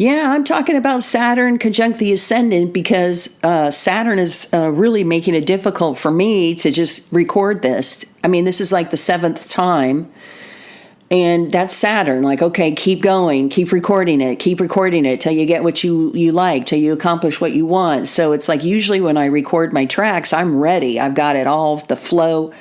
Yeah, I'm talking about Saturn conjunct the Ascendant because Saturn is really making it difficult for me to just record this. I mean, this is like the 7th time. And that's Saturn. Like, okay, keep going, keep recording it till you get what you like, till you accomplish what you want. So it's like usually when I record my tracks, I'm ready. I've got it all, the flow.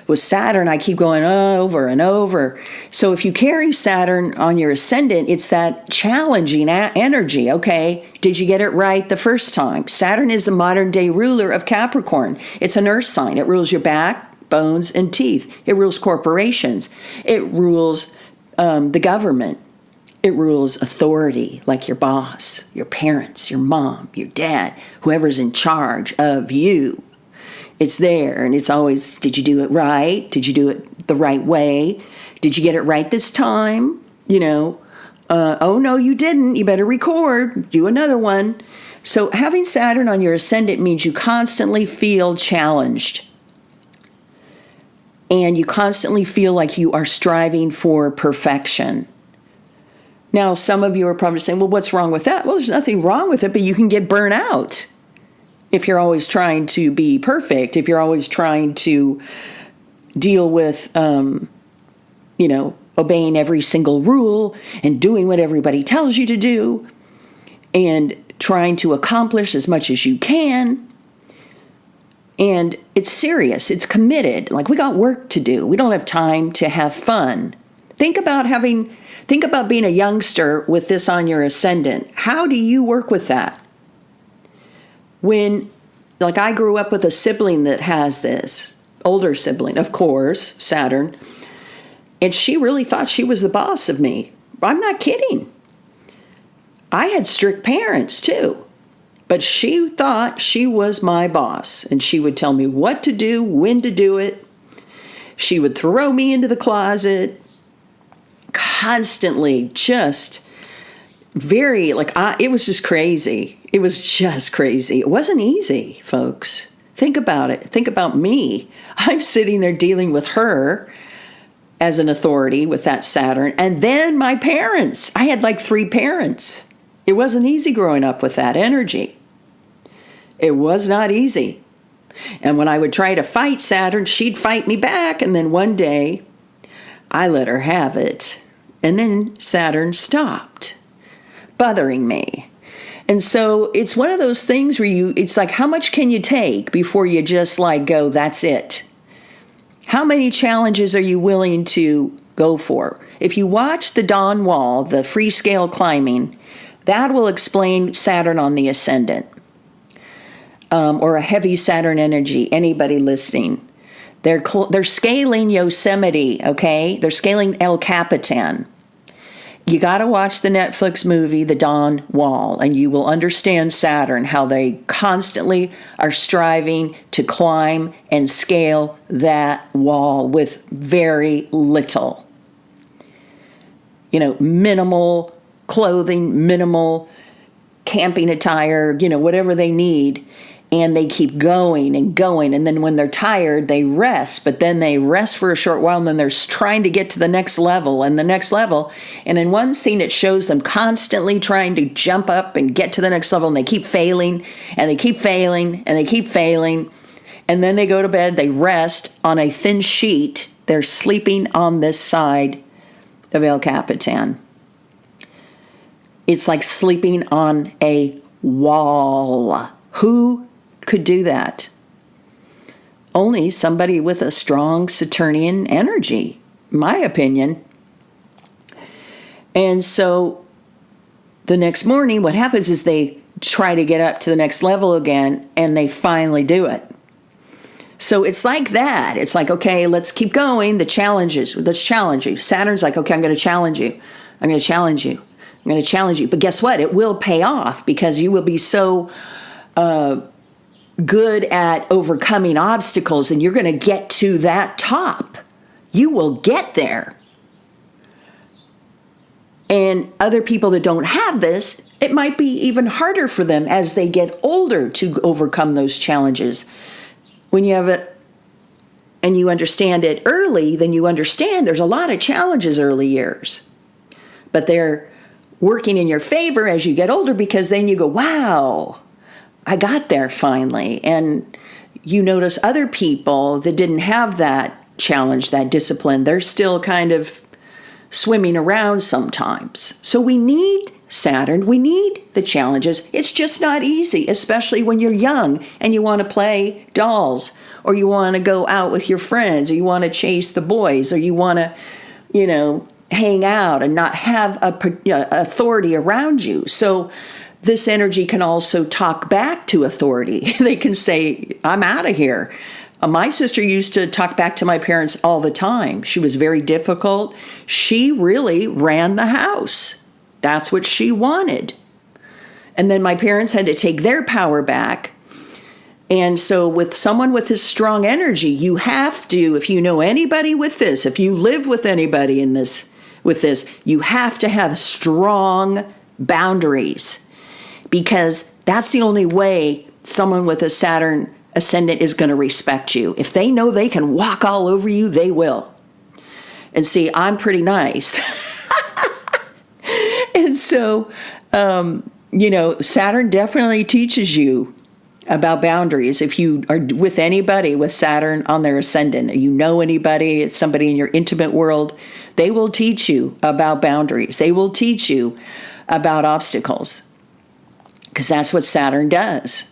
With Saturn, I keep going over and over. So if you carry Saturn on your ascendant, it's that challenging energy. Okay, did you get it right the first time? Saturn is the modern day ruler of Capricorn. It's an earth sign. It rules your back, bones, and teeth. It rules corporations. It rules the government. It rules authority, like your boss, your parents, your mom, your dad, whoever's in charge of you. It's there, and it's always, did you do it right? Did you do it the right way? Did you get it right this time? Oh, no, you didn't. You better record. Do another one. So having Saturn on your ascendant means you constantly feel challenged. And you constantly feel like you are striving for perfection. Now, some of you are probably saying, well, what's wrong with that? Well, there's nothing wrong with it, but you can get burnt out. If you're always trying to be perfect, if you're always trying to deal with, obeying every single rule and doing what everybody tells you to do and trying to accomplish as much as you can. And it's serious. It's committed. Like, we got work to do. We don't have time to have fun. Think about being a youngster with this on your ascendant. How do you work with that? Like I grew up with a sibling that has this, older sibling, of course, Saturn, and she really thought she was the boss of me. I'm not kidding. I had strict parents too, but she thought she was my boss, and she would tell me what to do, when to do it. She would throw me into the closet, constantly just very, it was just crazy. It was just crazy. It wasn't easy, folks. Think about it. Think about me. I'm sitting there dealing with her as an authority with that Saturn. And then my parents. I had like 3 parents. It wasn't easy growing up with that energy. It was not easy. And when I would try to fight Saturn, she'd fight me back. And then one day, I let her have it. And then Saturn stopped bothering me. And so it's one of those things where it's like, how much can you take before you just go, that's it? How many challenges are you willing to go for? If you watch the Dawn Wall, the free scale climbing, that will explain Saturn on the ascendant, or a heavy Saturn energy, anybody listening. They're scaling Yosemite, okay? They're scaling El Capitan. You got to watch the Netflix movie, The Dawn Wall, and you will understand Saturn, how they constantly are striving to climb and scale that wall with very little. Minimal clothing, minimal camping attire, whatever they need. And they keep going and going. And then when they're tired, they rest. But then they rest for a short while, and then they're trying to get to the next level and the next level. And in one scene, it shows them constantly trying to jump up and get to the next level. And they keep failing, and they keep failing, and they keep failing. And then they go to bed. They rest on a thin sheet. They're sleeping on this side of El Capitan. It's like sleeping on a wall. Who could do that? Only somebody with a strong Saturnian energy, my opinion. And so the next morning, what happens is they try to get up to the next level again, and they finally do it. So it's like that. It's like, okay, let's keep going. The challenges, let's challenge you. Saturn's like, okay, I'm going to challenge you. I'm going to challenge you. I'm going to challenge you. But guess what? It will pay off, because you will be so good at overcoming obstacles, and you're going to get to that top. You will get there. And other people that don't have this, it might be even harder for them as they get older to overcome those challenges. When you have it and you understand it early, then you understand there's a lot of challenges early years. But they're working in your favor as you get older, because then you go, wow, I got there finally. And you notice other people that didn't have that challenge, that discipline, they're still kind of swimming around sometimes. So we need Saturn. We need the challenges. It's just not easy, especially when you're young and you want to play dolls, or you want to go out with your friends, or you want to chase the boys, or you want to, hang out and not have authority around you. So this energy can also talk back to authority. They can say, I'm out of here. My sister used to talk back to my parents all the time. She was very difficult. She really ran the house. That's what she wanted. And then my parents had to take their power back. And so with someone with this strong energy, you have to, if you know anybody with this, if you live with anybody with this, you have to have strong boundaries, because that's the only way someone with a Saturn Ascendant is going to respect you. If they know they can walk all over you, they will. And see, I'm pretty nice. And so, Saturn definitely teaches you about boundaries. If you are with anybody with Saturn on their Ascendant, you know anybody, it's somebody in your intimate world, they will teach you about boundaries. They will teach you about obstacles, because that's what Saturn does.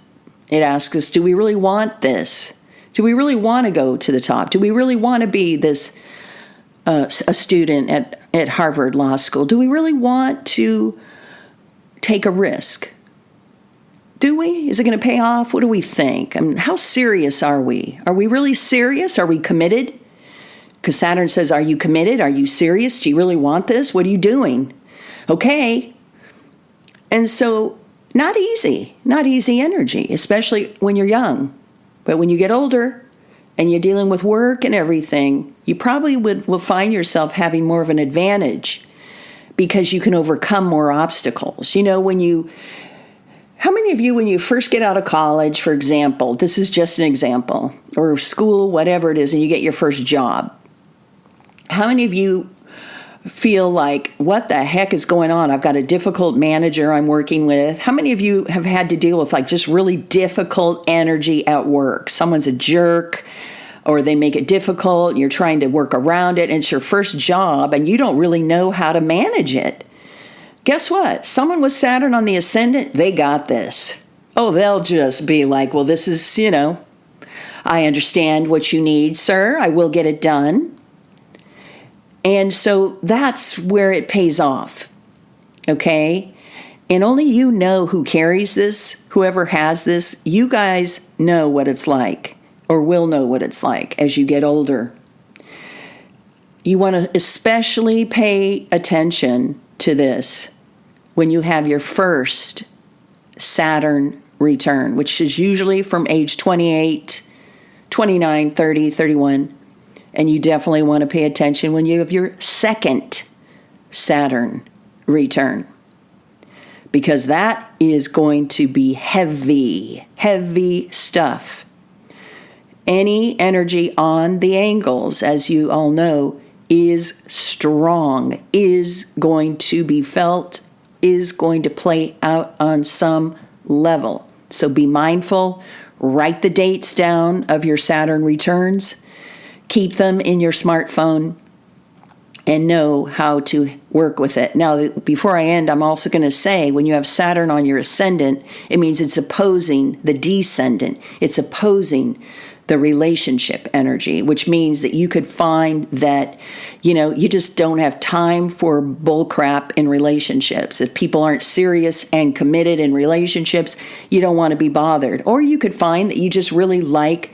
It asks us, do we really want this? Do we really want to go to the top? Do we really want to be this a student at Harvard Law School? Do we really want to take a risk? Do we? Is it going to pay off? What do we think? I mean, how serious are we? Are we really serious? Are we committed? Because Saturn says, are you committed? Are you serious? Do you really want this? What are you doing? Okay. And so, not easy energy, especially when you're young. But when you get older and you're dealing with work and everything, you probably will find yourself having more of an advantage, because you can overcome more obstacles. How many of you, when you first get out of college, for example, this is just an example, or school, whatever it is, and you get your first job, how many of you feel like, what the heck is going on? I've got a difficult manager I'm working with. How many of you have had to deal with just really difficult energy at work? Someone's a jerk, or they make it difficult, you're trying to work around it, and it's your first job, and you don't really know how to manage it. Guess what? Someone with Saturn on the Ascendant, they got this. Oh, they'll just be like, well, this is, I understand what you need, sir. I will get it done. And so that's where it pays off. Okay? And only you know who carries this, whoever has this. You guys know what it's like, or will know what it's like as you get older. You want to especially pay attention to this when you have your first Saturn return, which is usually from age 28, 29, 30, 31. And you definitely want to pay attention when you have your second Saturn return, because that is going to be heavy, heavy stuff. Any energy on the angles, as you all know, is strong, is going to be felt, is going to play out on some level. So be mindful, write the dates down of your Saturn returns, keep them in your smartphone, and know how to work with it. Now, before I end, I'm also going to say, when you have Saturn on your Ascendant, it means it's opposing the descendant. It's opposing the relationship energy, which means that you could find that, you just don't have time for bullcrap in relationships. If people aren't serious and committed in relationships, you don't want to be bothered. Or you could find that you just really like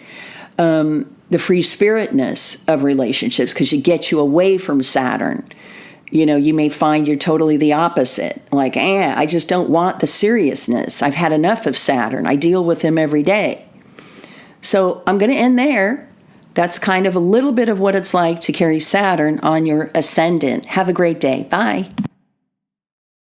the free spiritness of relationships, because it gets you away from Saturn. You may find you're totally the opposite. Like, I just don't want the seriousness. I've had enough of Saturn. I deal with him every day. So I'm going to end there. That's kind of a little bit of what it's like to carry Saturn on your Ascendant. Have a great day. Bye.